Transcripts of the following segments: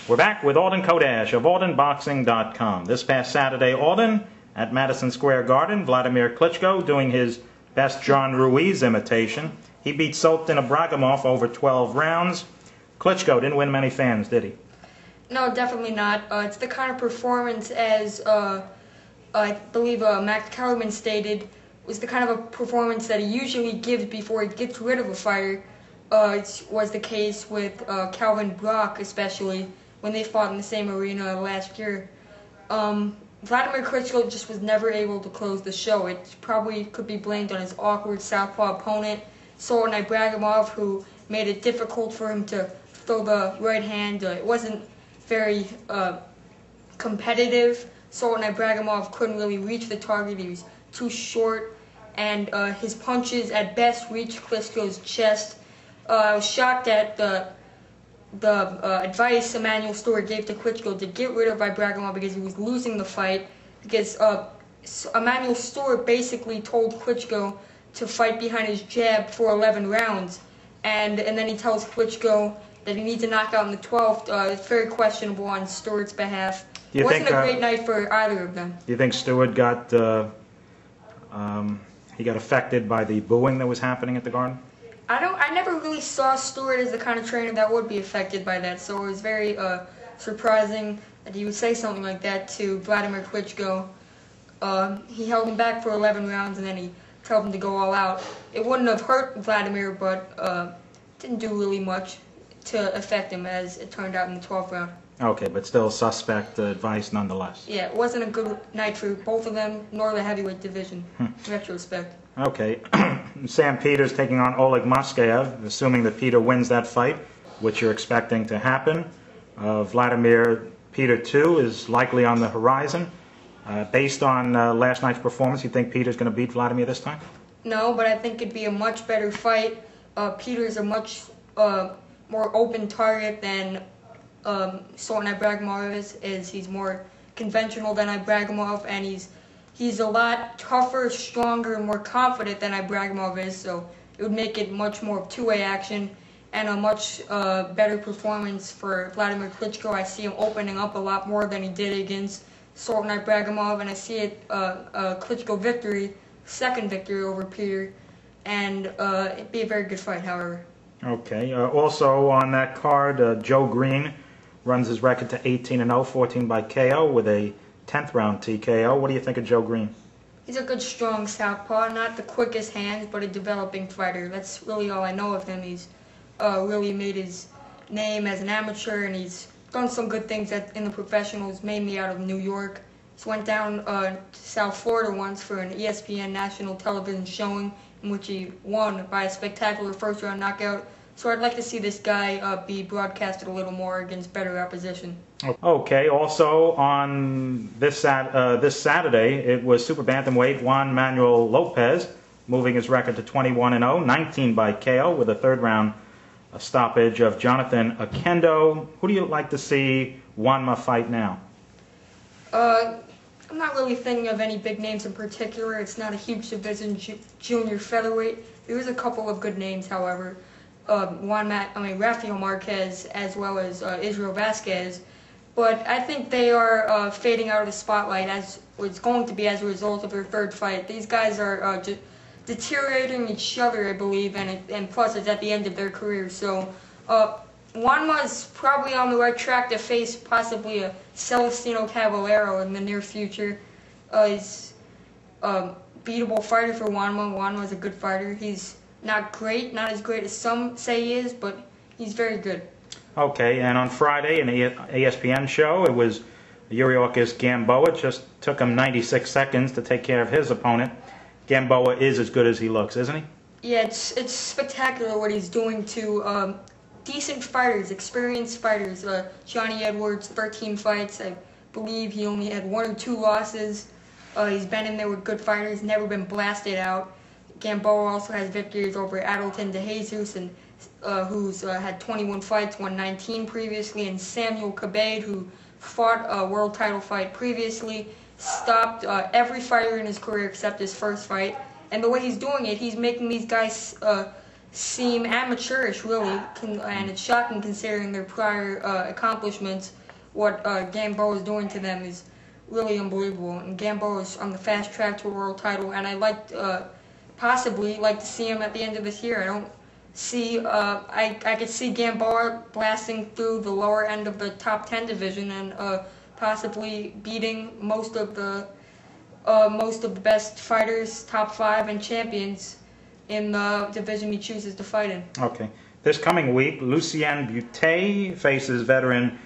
We're back with Alden Chodash of AldenBoxing.com. This past Saturday, Alden at Madison Square Garden, Vladimir Klitschko doing his best John Ruiz imitation. He beat Sultan Ibragimov over 12 rounds. Klitschko didn't win many fans, did he? No, definitely not. It's the kind of performance, as I believe Max Kellerman stated, was the kind of a performance that he usually gives before he gets rid of a fighter. It was the case with Calvin Brock, especially when they fought in the same arena last year. Vladimir Klitschko just was never able to close the show. It probably could be blamed on his awkward southpaw opponent, Sultan Ibragimov, who made it difficult for him to throw the right hand. It wasn't very competitive. Sultan Ibragimov couldn't really reach the target. He was too short, and his punches at best reached Klitschko's chest. I was shocked at the advice Emanuel Stewart gave to Klitschko to get rid of Ibragimov because he was losing the fight. Because Emanuel Stewart basically told Klitschko to fight behind his jab for 11 rounds, and then he tells Klitschko that he needs to knock out in the 12th. It's very questionable on Stewart's behalf. It wasn't a great night for either of them. Do you think Stewart got he got affected by the booing that was happening at the Garden? I never really saw Stewart as the kind of trainer that would be affected by that, so it was very surprising that he would say something like that to Vladimir Klitschko. He held him back for 11 rounds, and then he told him to go all out. It wouldn't have hurt Vladimir, but didn't do really much to affect him, as it turned out in the 12th round. Okay, but still suspect advice nonetheless. Yeah, it wasn't a good night for both of them, nor the heavyweight division, in retrospect. Okay, Sam Peters taking on Oleg Marquez, assuming that Peter wins that fight, which you're expecting to happen. Vladimir Peter 2 is likely on the horizon. Based on last night's performance, you think Peter's going to beat Vladimir this time? No, but I think it'd be a much better fight. Peter's a much more open target than Sultan Ibragimov is. He's more conventional than Ibragimov, and he's a lot tougher, stronger, and more confident than Ibragimov is, so it would make it much more two-way action and a much better performance for Vladimir Klitschko. I see him opening up a lot more than he did against Sultan Ibragimov, and I see it a Klitschko victory, second victory over Peter, and it'd be a very good fight, however. Okay, also on that card, Joe Green runs his record to 18-0, 14 by KO with a 10th round TKO. What do you think of Joe Green? He's a good, strong southpaw, not the quickest hands, but a developing fighter. That's really all I know of him. He's really made his name as an amateur, and he's done some good things in the professionals, mainly out of New York. He went down to South Florida once for an ESPN national television showing in which he won by a spectacular first-round knockout. So I'd like to see this guy be broadcasted a little more against better opposition. Okay, also on this Saturday, it was super bantamweight Juan Manuel Lopez moving his record to 21-0, 19 by KO with a third-round stoppage of Jonathan Oquendo. Who do you like to see Juanma fight now? I'm not really thinking of any big names in particular. It's not a huge division, junior featherweight. There is a couple of good names, however. Rafael Marquez as well as Israel Vasquez. But I think they are fading out of the spotlight as it's going to be as a result of their third fight. These guys are just deteriorating each other, I believe, and plus it's at the end of their career. So Juanma's probably on the right track to face possibly a Celestino Caballero in the near future. He's a beatable fighter for Juanma. Juanma's a good fighter. He's not great, not as great as some say he is, but he's very good. Okay, and on Friday, an ESPN show, it was Yuri Gamboa. Just took him 96 seconds to take care of his opponent. Gamboa is as good as he looks, isn't he? Yeah, it's spectacular what he's doing to decent fighters, experienced fighters. Johnny Edwards, 13 fights. I believe he only had 1 or 2 losses. He's been in there with good fighters, never been blasted out. Gamboa also has victories over Alden de Jesus, and who's had 21 fights, won 19 previously, and Samuel Cabade, who fought a world title fight previously, stopped every fighter in his career except his first fight. And the way he's doing it, he's making these guys seem amateurish, really, and it's shocking considering their prior accomplishments. What Gamboa is doing to them is really unbelievable, and Gamboa is on the fast track to a world title, and I'd possibly like to see him at the end of this year. I don't see, I could see Gamboa blasting through the lower end of the top 10 division and possibly beating most of the best fighters, top 5 and champions in the division he chooses to fight in. Okay. This coming week, Lucien Boutet faces veteran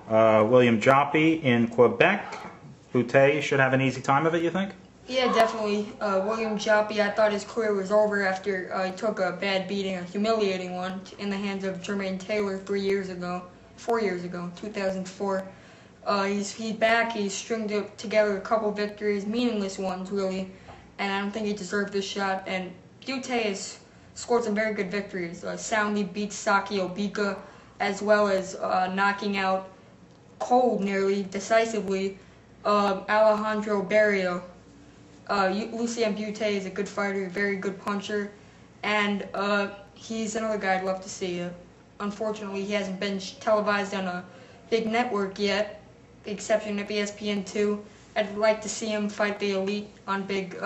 William Joppy in Quebec. Boutet should have an easy time of it, you think? Yeah, definitely. William Joppy, I thought his career was over after he took a bad beating, a humiliating one, in the hands of Jermaine Taylor 4 years ago, 2004. He's back. He's stringed together a couple victories, meaningless ones really, and I don't think he deserved this shot. And Boutet has scored some very good victories. Soundly beats Saki Obika, as well as knocking out cold, nearly decisively, Alejandro Barrio. Lucien Boutet is a good fighter, a very good puncher, and he's another guy I'd love to see. Unfortunately, he hasn't been televised on a big network yet, the exception of ESPN2. I'd like to see him fight the elite on big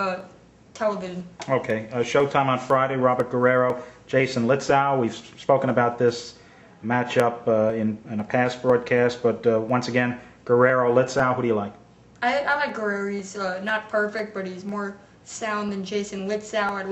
television. Okay. Showtime on Friday, Robert Guerrero, Jason Litzau. We've spoken about this matchup in a past broadcast, but once again, Guerrero, Litzau, who do you like? I like Guerrero. He's not perfect, but he's more sound than Jason Litzau. At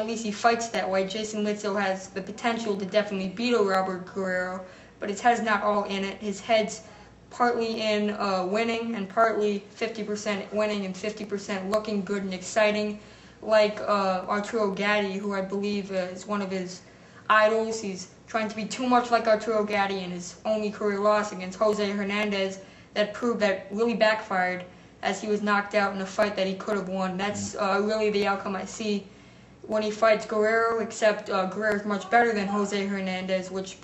least he fights that way. Jason Litzau has the potential to definitely beat Robert Guerrero, but his head's not all in it. His head's partly in winning and partly 50% winning and 50% looking good and exciting, like Arturo Gatti, who I believe is one of his idols. He's trying to be too much like Arturo Gatti in his only career loss against Jose Hernandez. That proved that really backfired, as he was knocked out in a fight that he could have won. That's really the outcome I see when he fights Guerrero, except Guerrero's much better than Jose Hernandez, which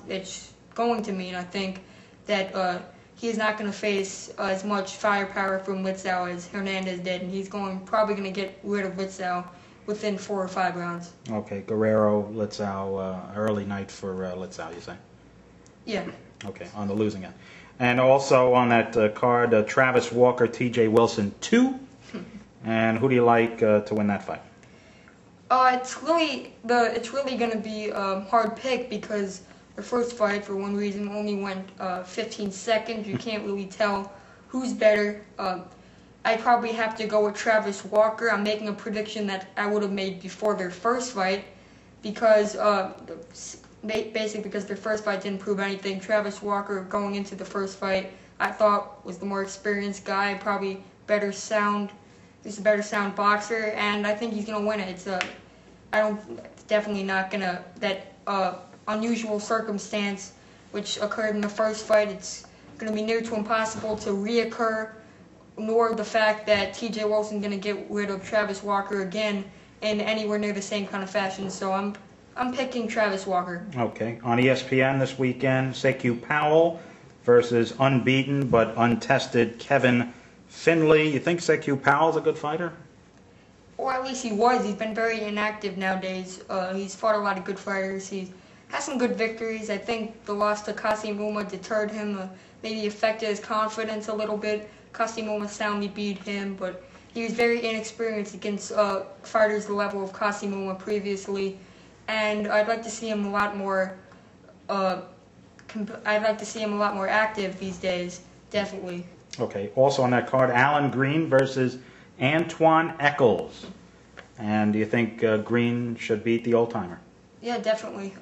it's going to mean, I think, that he is not going to face as much firepower from Litzau as Hernandez did, and he's probably going to get rid of Litzau within 4 or 5 rounds. Okay, Guerrero, Litzau, early night for Litzau, you say? Yeah. Okay, on the losing end. And also on that card, Travis Walker, T.J. Wilson 2. And who do you like to win that fight? It's really going to be a hard pick because the first fight, for one reason, only went 15 seconds. You can't really tell who's better. I probably have to go with Travis Walker. I'm making a prediction that I would have made before their first fight because basically because their first fight didn't prove anything. Travis Walker, going into the first fight, I thought was the more experienced guy, probably better sound. He's a better sound boxer, and I think he's gonna win it. It's definitely not gonna that unusual circumstance which occurred in the first fight. It's gonna be near to impossible to reoccur, nor the fact that T.J. Wilson's gonna get rid of Travis Walker again in anywhere near the same kind of fashion. So I'm picking Travis Walker. Okay. On ESPN this weekend, Sekou Powell versus unbeaten but untested Kevin Finley. You think Sekou Powell's a good fighter? Or at least he was. He's been very inactive nowadays. He's fought a lot of good fighters. He has some good victories. I think the loss to Qasim Uma deterred him, maybe affected his confidence a little bit. Qasim Uma soundly beat him, but he was very inexperienced against fighters the level of Qasim Uma previously. And I'd like to see him a lot more. I'd like to see him a lot more active these days, definitely. Okay. Also on that card, Alan Green versus Antoine Eccles. And do you think Green should beat the old timer? Yeah, definitely.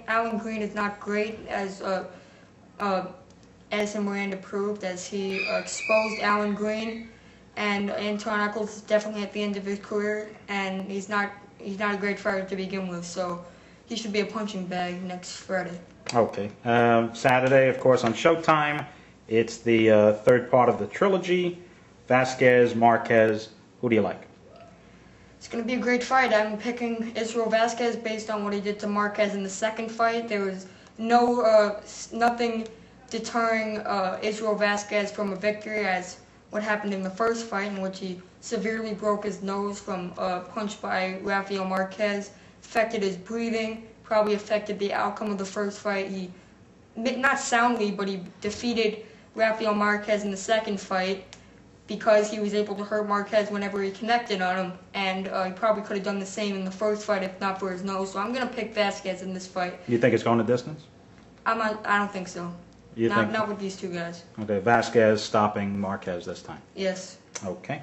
Alan Green is not great, as Edison Miranda proved, as he exposed Alan Green, and Antoine Eccles is definitely at the end of his career, and he's not a great fighter to begin with, so he should be a punching bag next Friday. Okay. Saturday, of course, on Showtime, it's the third part of the trilogy. Vasquez, Marquez, who do you like? It's going to be a great fight. I'm picking Israel Vasquez based on what he did to Marquez in the second fight. There was nothing deterring Israel Vasquez from a victory as what happened in the first fight, in which he severely broke his nose from a punch by Rafael Marquez, affected his breathing, probably affected the outcome of the first fight. He, not soundly, but he defeated Rafael Marquez in the second fight because he was able to hurt Marquez whenever he connected on him, and he probably could have done the same in the first fight if not for his nose. So I'm going to pick Vasquez in this fight. You think it's going the distance? I don't think so. Not with these two guys. Okay, Vasquez stopping Marquez this time. Yes. Okay.